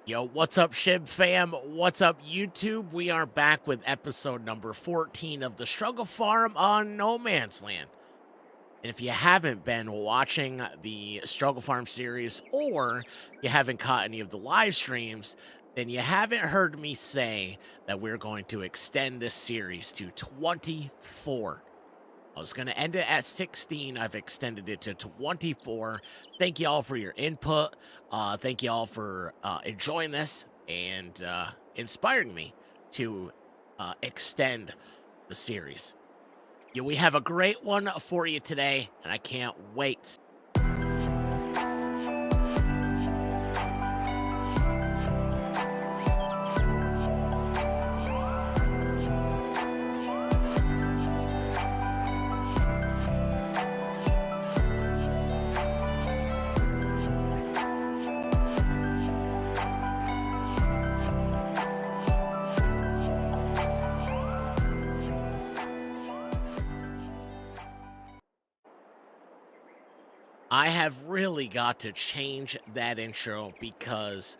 Yo, what's up, Shib fam? What's up, YouTube? We are back with episode number 14 of the Struggle Farm on No Man's Land. And if you haven't been watching the Struggle Farm series or you haven't caught any of the live streams, then you haven't heard me say that we're going to extend this series to 24. I was going to end it at 16. I've extended it to 24. Thank you all for your input. Thank you all for enjoying this and inspiring me to extend the series. Yeah, we have a great one for you today, and I can't wait. I have really got to change that intro because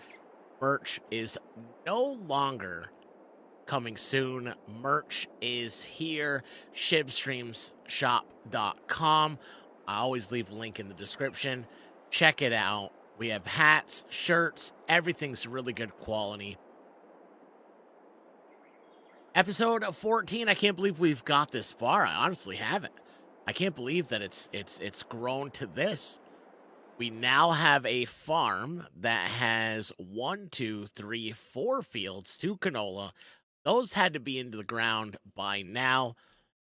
merch is no longer coming soon. Merch is here. Shibstreamsshop.com. I always leave a link in the description. Check it out. We have hats, shirts, everything's really good quality. Episode 14, I can't believe we've got this far. I honestly haven't. I can't believe that it's grown to this. We now have a farm that has 1, 2, 3, 4 fields, 2 canola. Those had to be into the ground by now.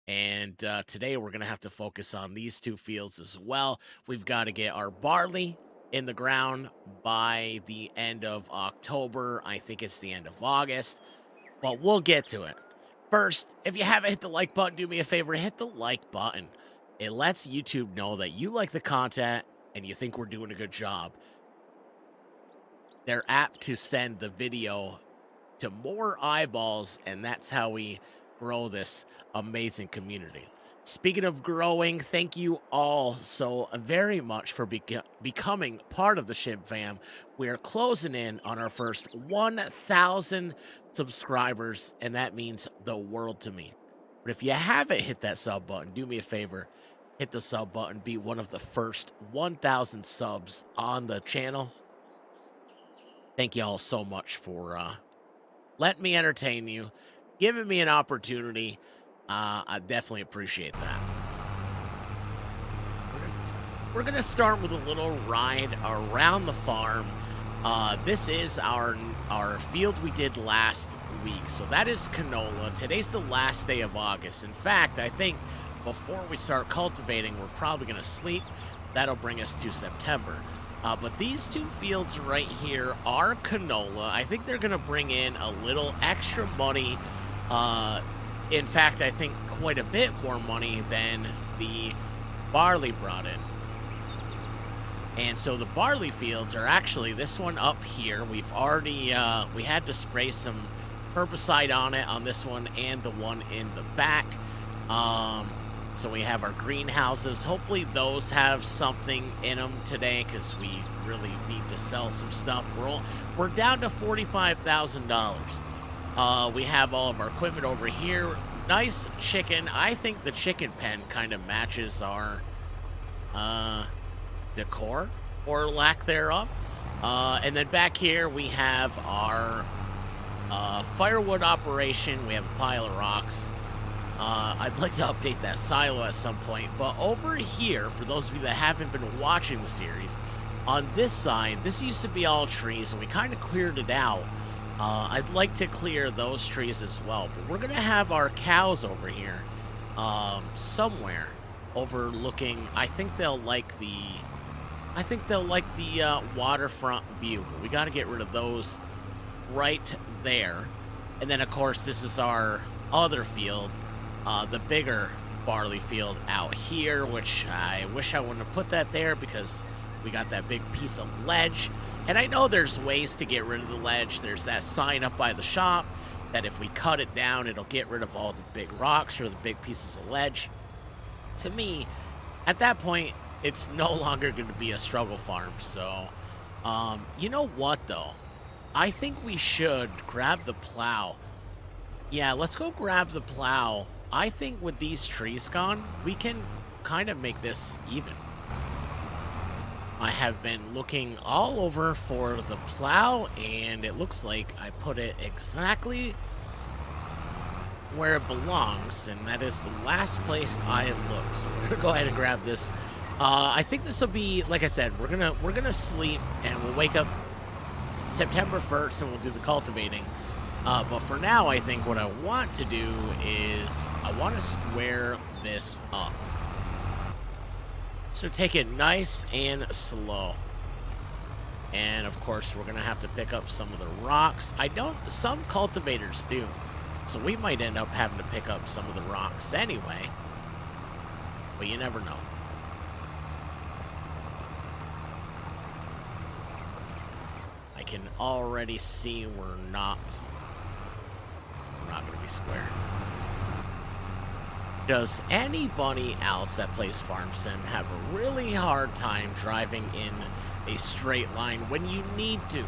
And today we're going to have to focus on these 2 fields as well. We've got to get our barley in the ground by the end of October. I think it's the end of August. But we'll get to it. First, if you haven't hit the like button, do me a favor, hit the like button. It lets YouTube know that you like the content and you think we're doing a good job. They're apt to send the video to more eyeballs, and that's how we grow this amazing community. Speaking of growing, thank you all so very much for becoming part of the Shib fam. We're closing in on our first 1,000 subscribers, and that means the world to me. But if you haven't hit that sub button, do me a favor, hit the sub button, be one of the first 1,000 subs on the channel. Thank you all so much for letting me entertain you, giving me an opportunity. I definitely appreciate that. We're going to start with a little ride around the farm. This is our field we did last week. So that is canola. Today's the last day of August. In fact, I think before we start cultivating, we're probably going to sleep. That'll bring us to September. But these 2 fields right here are canola. I think they're going to bring in a little extra money. In fact, I think quite a bit more money than the barley brought in. And so the barley fields are actually this one up here. We've already, we had to spray some herbicide on it on this one and the one in the back. So we have our greenhouses. Hopefully those have something in them today because we really need to sell some stuff. We're down to $45,000. We have all of our equipment over here. Nice chicken. I think the chicken pen kind of matches our decor or lack thereof. And then back here we have our firewood operation. We have a pile of rocks. I'd like to update that silo at some point, but over here, for those of you that haven't been watching the series, on this side, this used to be all trees, and we kind of cleared it out. I'd like to clear those trees as well, but we're going to have our cows over here somewhere overlooking. I think they'll like the waterfront view, but we got to get rid of those right there. And then, of course, this is our other field. The bigger barley field out here, which I wish I wouldn't have put that there because we got that big piece of ledge. And I know there's ways to get rid of the ledge. There's that sign up by the shop that if we cut it down, it'll get rid of all the big rocks or the big pieces of ledge. To me, at that point, it's no longer going to be a struggle farm. So, you know what, though? I think we should grab the plow. Yeah, let's go grab the plow. I think with these trees gone, we can kind of make this even. I have been looking all over for the plow, and it looks like I put it exactly where it belongs, and that is the last place I looked. So we're gonna go ahead and grab this. I think this will be, like I said, we're gonna sleep, and we'll wake up September 1st, and we'll do the cultivating. But for now, I think what I want to do is I want to square this up. So take it nice and slow. And of course, we're going to have to pick up some of the rocks. Some cultivators do. So we might end up having to pick up some of the rocks anyway. But you never know. I can already see we're not going to be square. Does anybody else that plays Farm Sim have a really hard time driving in a straight line when you need to?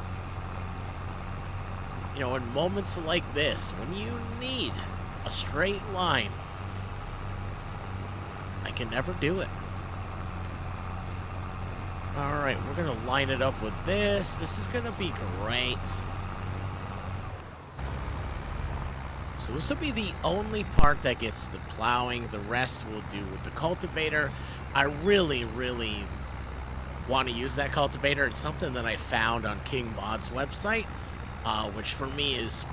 You know, in moments like this, when you need a straight line, I can never do it. All right, we're going to line it up with this. This is going to be great. So this will be the only part that gets the plowing. The rest we'll do with the cultivator. I really, really want to use that cultivator. It's something that I found on King Mod's website, which for me is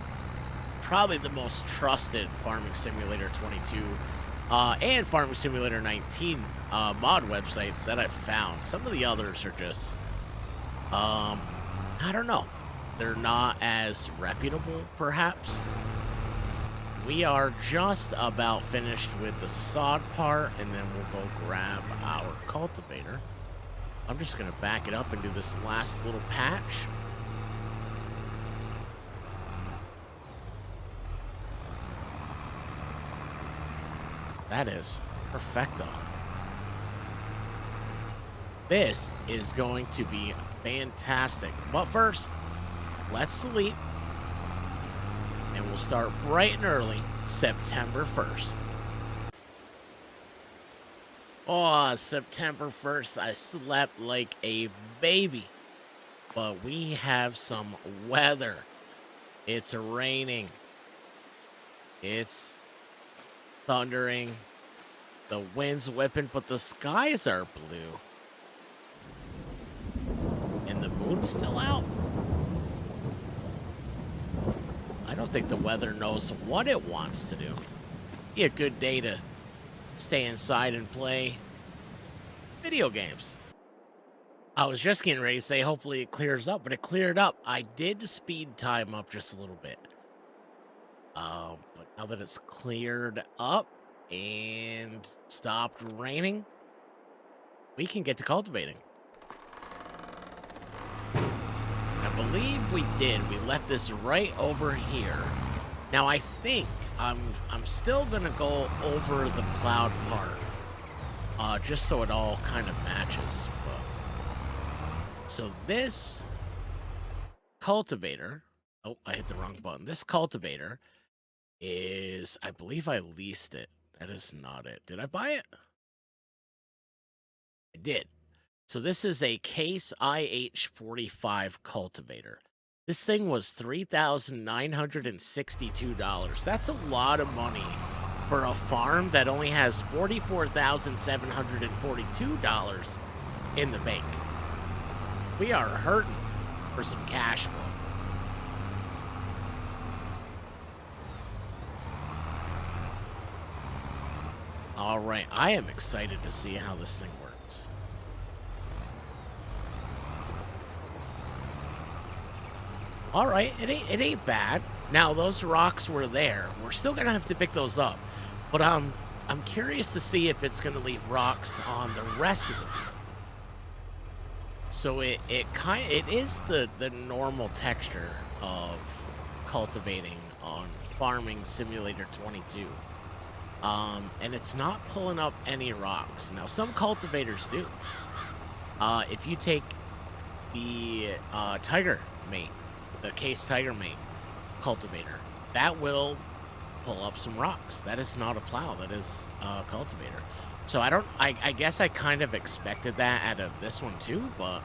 probably the most trusted Farming Simulator 22 and Farming Simulator 19 mod websites that I've found. Some of the others are just, I don't know. They're not as reputable, perhaps. We are just about finished with the sod part, and then we'll go grab our cultivator. I'm just going to back it up and do this last little patch. That is perfecto. This is going to be fantastic. But first, let's sleep. And we'll start bright and early, September 1st. Oh, September 1st, I slept like a baby. But we have some weather. It's raining. It's thundering. The wind's whipping, but the skies are blue. And the moon's still out. I don't think the weather knows what it wants to do. Be a good day to stay inside and play video games. I was just getting ready to say hopefully it clears up, but it cleared up. I did speed time up just a little bit. But now that it's cleared up and stopped raining, we can get to cultivating. I believe we did. We left this right over here. Now I think I'm still gonna go over the plowed part, just so it all kind of matches. So this cultivator, oh, I hit the wrong button. This cultivator is, I believe I leased it. That is not it. Did I buy it? I did. So this is a Case IH45 cultivator. This thing was $3,962. That's a lot of money for a farm that only has $44,742 in the bank. We are hurting for some cash flow. All right, I am excited to see how this thing works. All right, it ain't bad. Now those rocks were there. We're still gonna have to pick those up, but I'm curious to see if it's gonna leave rocks on the rest of the field. So it is the normal texture of cultivating on Farming Simulator 22. And it's not pulling up any rocks. Now, some cultivators do. If you take the Tiger Mate the Case Tiger Mate cultivator. That will pull up some rocks. That is not a plow. That is a cultivator. So I guess I kind of expected that out of this one too, but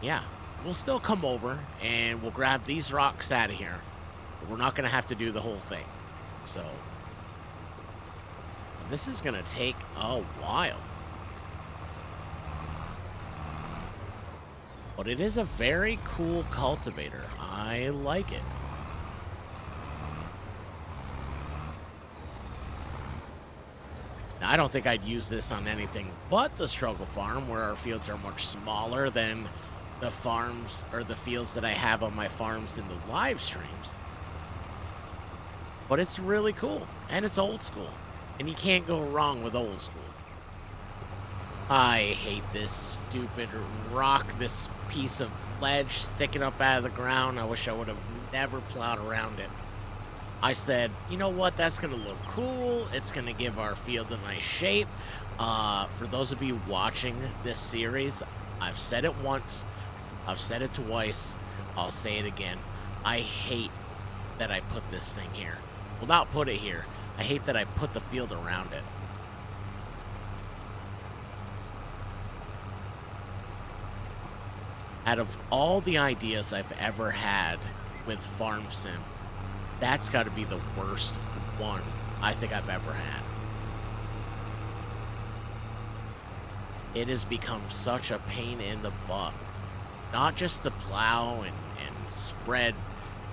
yeah. We'll still come over and we'll grab these rocks out of here. But we're not going to have to do the whole thing. So this is going to take a while. But it is a very cool cultivator. I like it. Now, I don't think I'd use this on anything but the struggle farm, where our fields are much smaller than the farms or the fields that I have on my farms in the live streams. But it's really cool, and it's old school, and you can't go wrong with old school. I hate this stupid rock, this piece of ledge sticking up out of the ground. I wish I would have never plowed around it. I said, you know what, that's going to look cool. It's going to give our field a nice shape. For those of you watching this series, I've said it once, I've said it twice, I'll say it again. I hate that I put this thing here. Well, not put it here. I hate that I put the field around it. Out of all the ideas I've ever had with Farm Sim, that's got to be the worst one I think I've ever had. It has become such a pain in the butt. Not just to plow and spread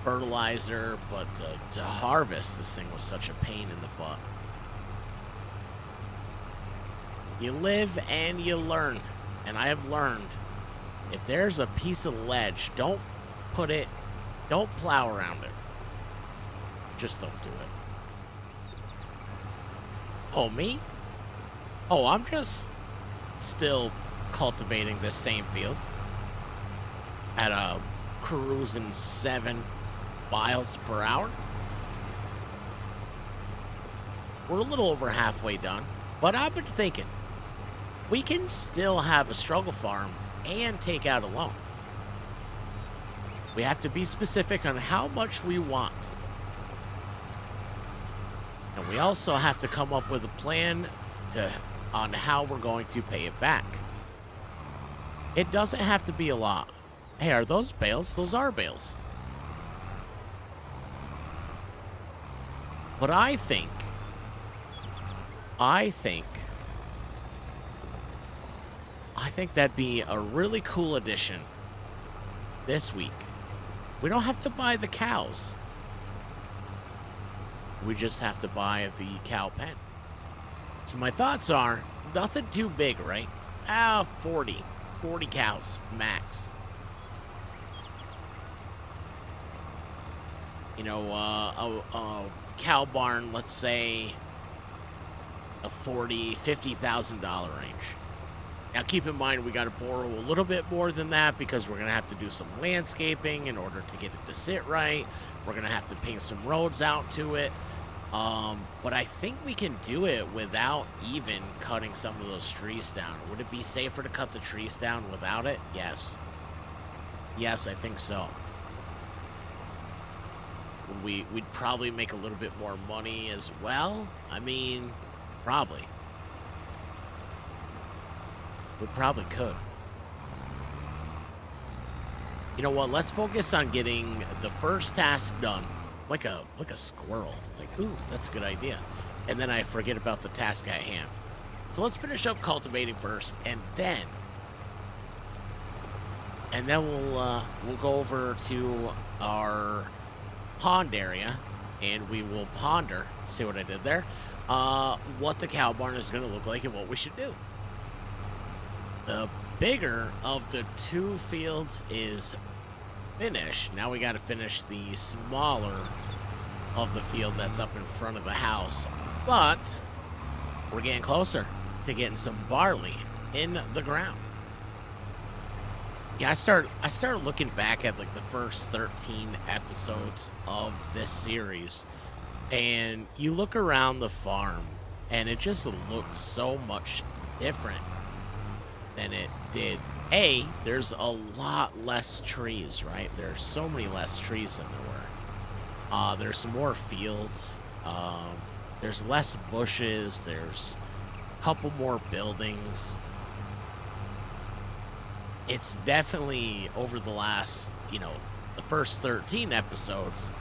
fertilizer, but to harvest this thing was such a pain in the butt. You live and you learn. And I have learned, if there's a piece of ledge, don't plow around it. Just don't do it. Oh, me? Oh, I'm just still cultivating this same field at a cruising 7 miles per hour. We're a little over halfway done, but I've been thinking we can still have a struggle farm and take out a loan. We have to be specific on how much we want. And we also have to come up with a plan on how we're going to pay it back. It doesn't have to be a lot. Hey, are those bales? Those are bales. But I think that'd be a really cool addition this week. We don't have to buy the cows. We just have to buy the cow pen. So my thoughts are, nothing too big, right? 40 cows max. You know, a cow barn, let's say a $50,000 range. Now keep in mind, we got to borrow a little bit more than that because we're going to have to do some landscaping in order to get it to sit right. We're going to have to paint some roads out to it. But I think we can do it without even cutting some of those trees down. Would it be safer to cut the trees down without it? Yes. Yes, I think so. We'd probably make a little bit more money as well. I mean, probably. We probably could. You know what? Let's focus on getting the first task done. Like a squirrel. Like, ooh, that's a good idea. And then I forget about the task at hand. So let's finish up cultivating first, and then we'll go over to our pond area, and we will ponder. See what I did there? What the cow barn is going to look like and what we should do. The bigger of the two fields is finished. Now we got to finish the smaller of the field that's up in front of the house. But we're getting closer to getting some barley in the ground. Yeah, I started looking back at like the first 13 episodes of this series, and you look around the farm and it just looks so much different than it did there's a lot less trees, right? There's so many less trees than there were. There's more fields. There's less bushes. There's a couple more buildings. It's definitely over the last, the first 13 episodes,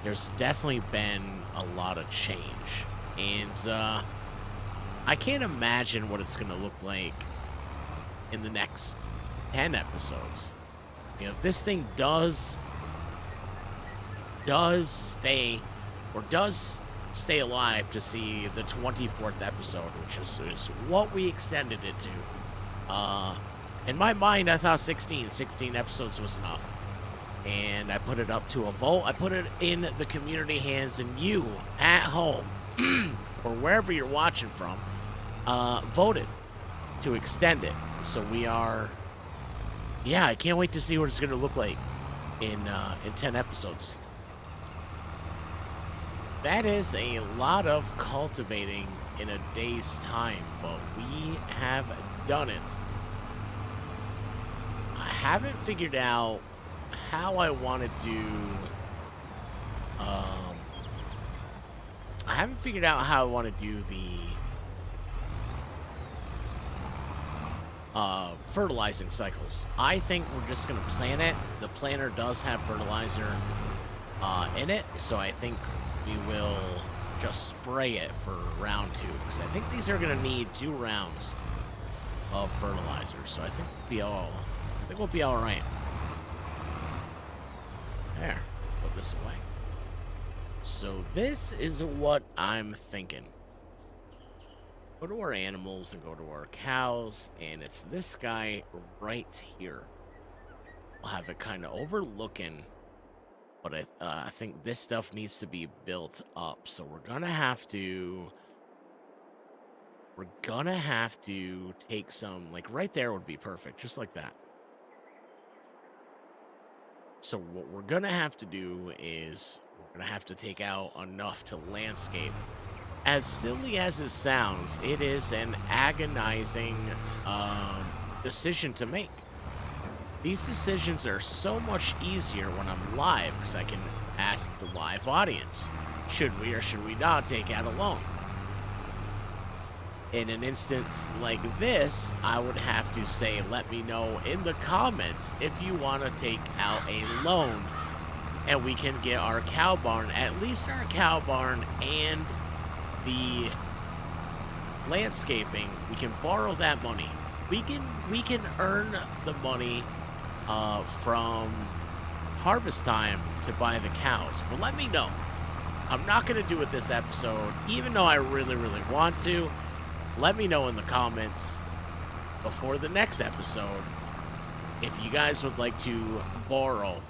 there's definitely been a lot of change. And I can't imagine what it's going to look like in the next 10 episodes. If this thing does stay alive to see the 24th episode, which is what we extended it to. In my mind, I thought 16 episodes was enough. And I put it up to a vote. I put it in the community hands, and you at home or wherever you're watching from voted to extend it. So we are, I can't wait to see what it's going to look like in 10 episodes. That is a lot of cultivating in a day's time, but we have done it. I haven't figured out how I want to do, the fertilizing cycles. I think we're just going to plant it. The planter does have fertilizer in it, so I think we will just spray it for round 2, because I think these are going to need 2 rounds of fertilizer, so I think we'll be all right. There, put this away. So this is what I'm thinking. Go to our animals and go to our cows, and it's this guy right here. We'll have it kind of overlooking, but I think this stuff needs to be built up. So we're gonna have to take some, like right there would be perfect, just like that. So what we're gonna have to do is we're gonna have to take out enough to landscape. As silly as it sounds, it is an agonizing decision to make. These decisions are so much easier when I'm live, because I can ask the live audience, should we or should we not take out a loan? In an instance like this, I would have to say, let me know in the comments if you want to take out a loan, and we can get our cow barn, at least our cow barn and the landscaping. We can borrow that money. We can earn the money from harvest time to buy the cows. But let me know. I'm not going to do it this episode, even though I really, really want to. Let me know in the comments before the next episode if you guys would like to borrow,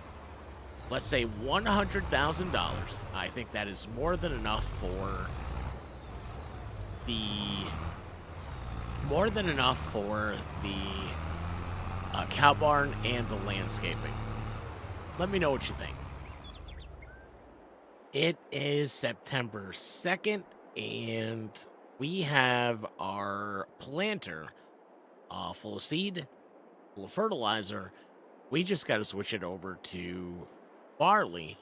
let's say $100,000. I think that is more than enough for the cow barn and the landscaping. Let me know what you think. It is September 2nd, and we have our planter full of seed, full of fertilizer. We just got to switch it over to barley,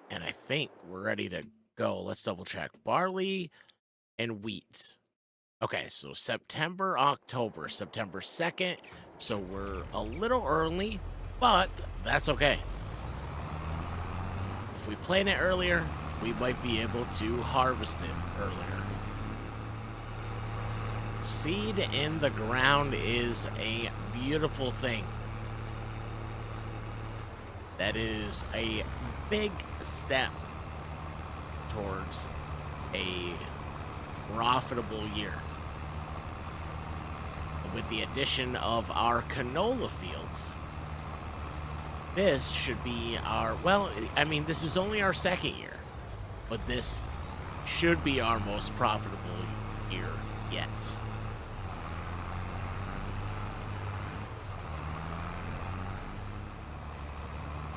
and I think we're ready to go. Let's double check. Barley and wheat. Okay, so September 2nd. So we're a little early, but that's okay. If we plant it earlier, we might be able to harvest it earlier. Seed in the ground is a beautiful thing. That is a big step towards a profitable year. With the addition of our canola fields, this should be our, well, I mean, this is only our 2nd year, but this should be our most profitable year yet.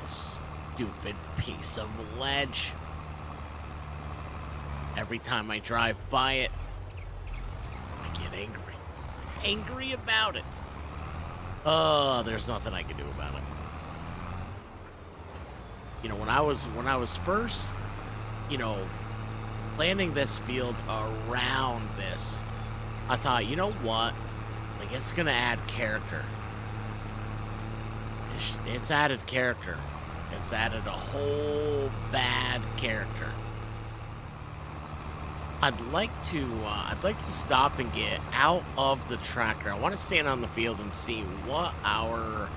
This stupid piece of ledge. Every time I drive by it, I get angry. angry about it. Oh, there's nothing I can do about it. You know, when I was first, you know, planning this field around this, I thought, you know what? Like, it's gonna add character. It's added character. It's added a whole bad character. I'd like to stop and get out of the tractor. I want to stand on the field and see what our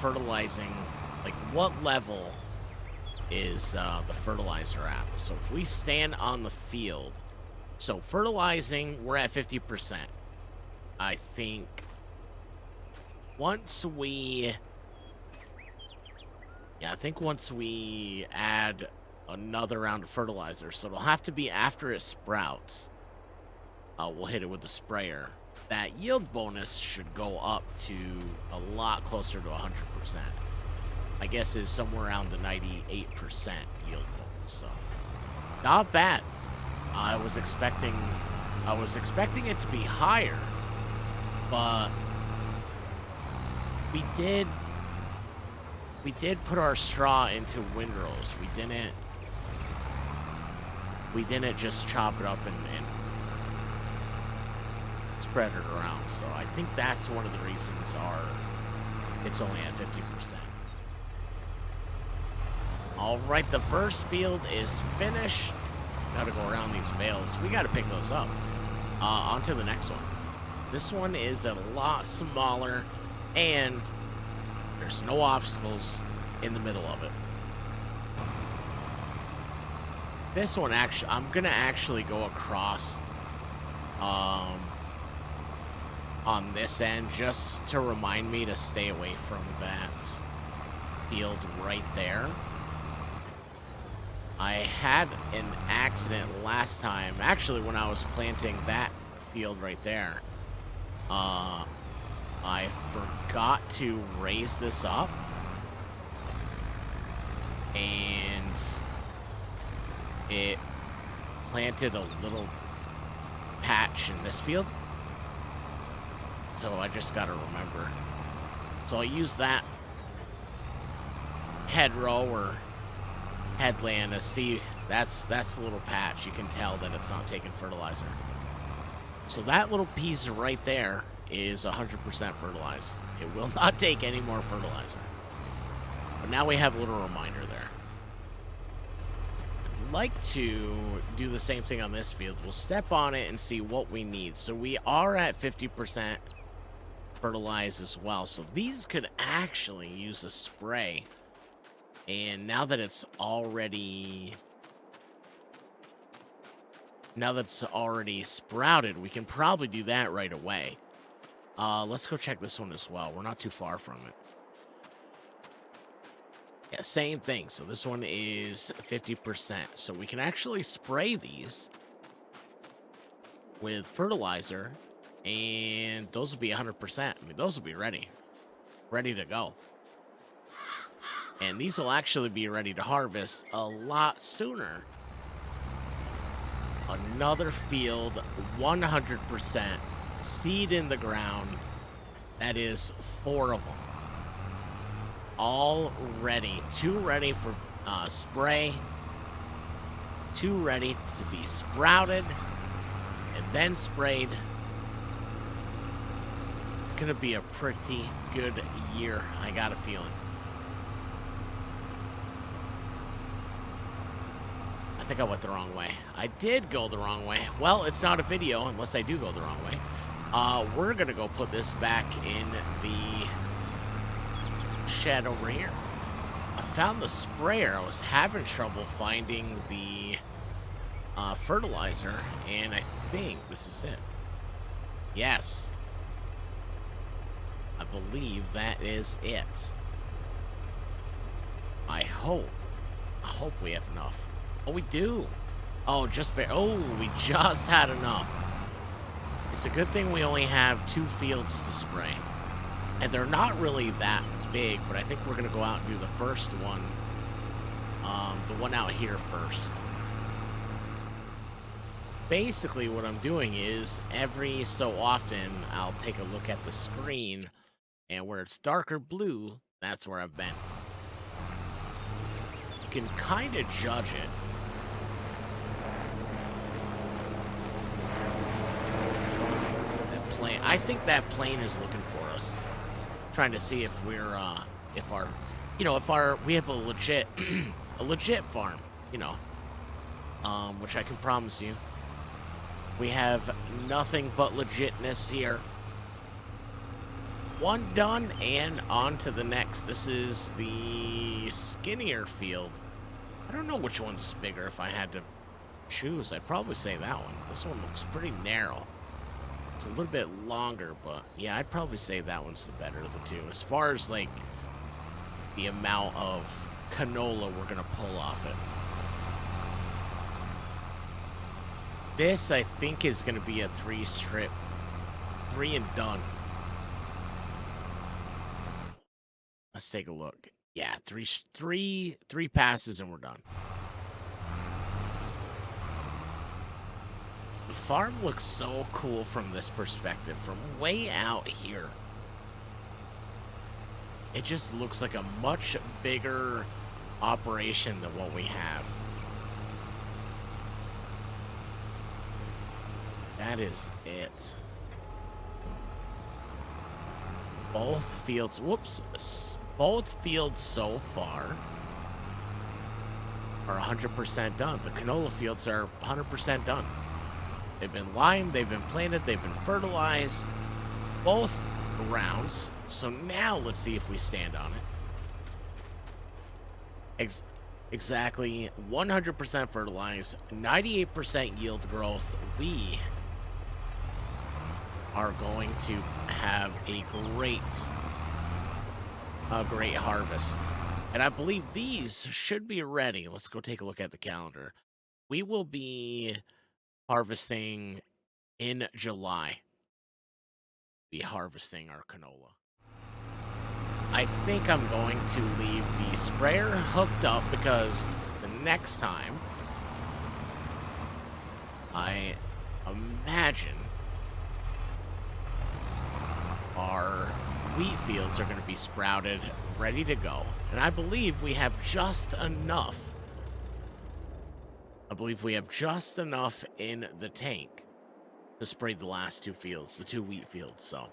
fertilizing, like what level is the fertilizer at. So if we stand on the field, so fertilizing, we're at 50%. I think once we add another round of fertilizer, so it'll have to be after it sprouts. We'll hit it with the sprayer. That yield bonus should go up to a lot closer to 100%. My guess is somewhere around the 98% yield bonus. So not bad. I was expecting it to be higher, but we did put our straw into windrows. We didn't just chop it up and spread it around. So I think that's one of the reasons it's only at 50%. All right, the first field is finished. Gotta go around these bales. We gotta pick those up. On to the next one. This one is a lot smaller, and there's no obstacles in the middle of it. This one, actually, I'm gonna actually go across on this end just to remind me to stay away from that field right there. I had an accident last time, actually, when I was planting that field right there. I forgot to raise this up, and it planted a little patch in this field. So I just gotta remember. So I'll use that hedgerow or headland to see that's a little patch. You can tell that it's not taking fertilizer. So that little piece right there is 100% fertilized. It will not take any more fertilizer. But now we have a little reminder there. I'd like to do the same thing on this field. We'll step on it and see what we need. So we are at 50% fertilized as well. So these could actually use a spray. And now that it's already sprouted, we can probably do that right away. Let's go check this one as well. We're not too far from it. Yeah, same thing. So this one is 50%. So we can actually spray these with fertilizer, and those will be 100%. I mean, those will be ready to go. And these will actually be ready to harvest a lot sooner. Another field, 100% seed in the ground. That is 4 of them. All ready. 2 ready for spray. 2 ready to be sprouted and then sprayed. It's going to be a pretty good year, I got a feeling. I think I went the wrong way. I did go the wrong way. Well, it's not a video unless I do go the wrong way. We're going to go put this back in the shed over here. I found the sprayer. I was having trouble finding the fertilizer, and I think this is it. Yes. I believe that is it. I hope we have enough. Oh, we do. Oh, we just had enough. It's a good thing we only have 2 fields to spray. And they're not really that big, but I think we're going to go out and do the first one. The one out here first. basically what I'm doing is every so often I'll take a look at the screen, and where it's darker blue, that's where I've been. You can kind of judge it. That plane, I think that plane is looking for us, trying to see if we're, if our, we have a legit, a legit farm, you know, which I can promise you. We have nothing but legitness here. One done and on to the next. This is the skinnier field. I don't know which one's bigger if I had to choose. I'd probably say that one. This one looks pretty narrow. It's a little bit longer, but yeah, I'd probably say that one's the better of the two. As far as like the amount of canola we're gonna pull off it. This, I think, is gonna be a 3-strip, 3 and done. Let's take a look. Yeah, three passes and we're done. The farm looks so cool from this perspective, from way out here. It just looks like a much bigger operation than what we have. That is it. Both fields, both fields so far are 100% done. The canola fields are 100% done. They've been limed, they've been planted, they've been fertilized, both rounds. So now let's see if we stand on it. Exactly 100% fertilized, 98% yield growth. We are going to have a great harvest. And I believe these should be ready. Let's go take a look at the calendar. We will be harvesting in July. Be harvesting our canola. I think I'm going to leave the sprayer hooked up because the next time I imagine our wheat fields are going to be sprouted, ready to go. And I believe we have just enough. I believe we have just enough in the tank to spray the last 2 fields, the 2 wheat fields. So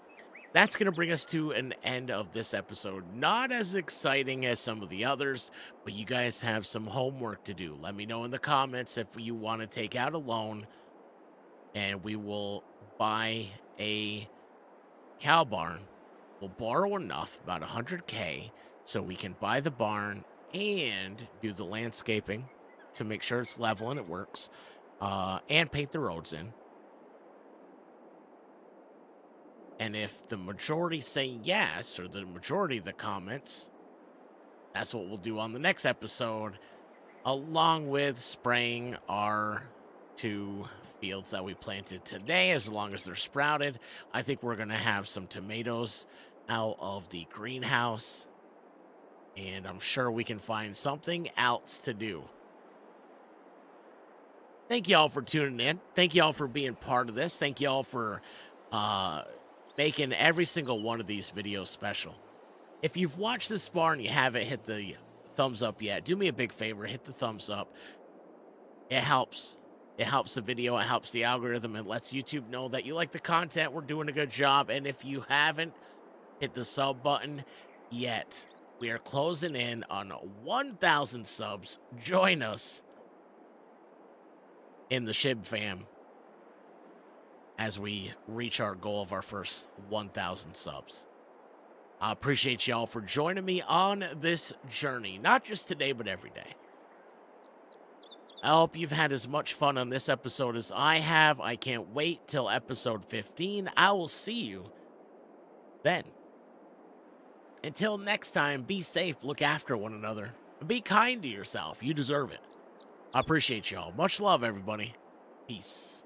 that's going to bring us to an end of this episode. Not as exciting as some of the others, but you guys have some homework to do. Let me know in the comments if you want to take out a loan, and we will buy a cow barn. We'll borrow enough, about 100K, so we can buy the barn and do the landscaping to make sure it's level and it works, and paint the roads in. And if the majority say yes, or the majority of the comments, that's what we'll do on the next episode, along with spraying our 2 fields that we planted today. As long as they're sprouted, I think we're going to have some tomatoes out of the greenhouse, and I'm sure we can find something else to do. Thank y'all for tuning in. Thank y'all for being part of this. Thank y'all for making every single one of these videos special. If you've watched this far and you haven't hit the thumbs up yet, do me a big favor, hit the thumbs up. It helps. It helps the video, it helps the algorithm, and lets YouTube know that you like the content. We're doing a good job. And if you haven't hit the sub button yet, we are closing in on 1,000 subs. Join us in the Shib fam as we reach our goal of our first 1,000 subs. I appreciate y'all for joining me on this journey, not just today, but every day. I hope you've had as much fun on this episode as I have. I can't wait till episode 15. I will see you then. Until next time, be safe, look after one another, and be kind to yourself. You deserve it. I appreciate y'all. Much love, everybody. Peace.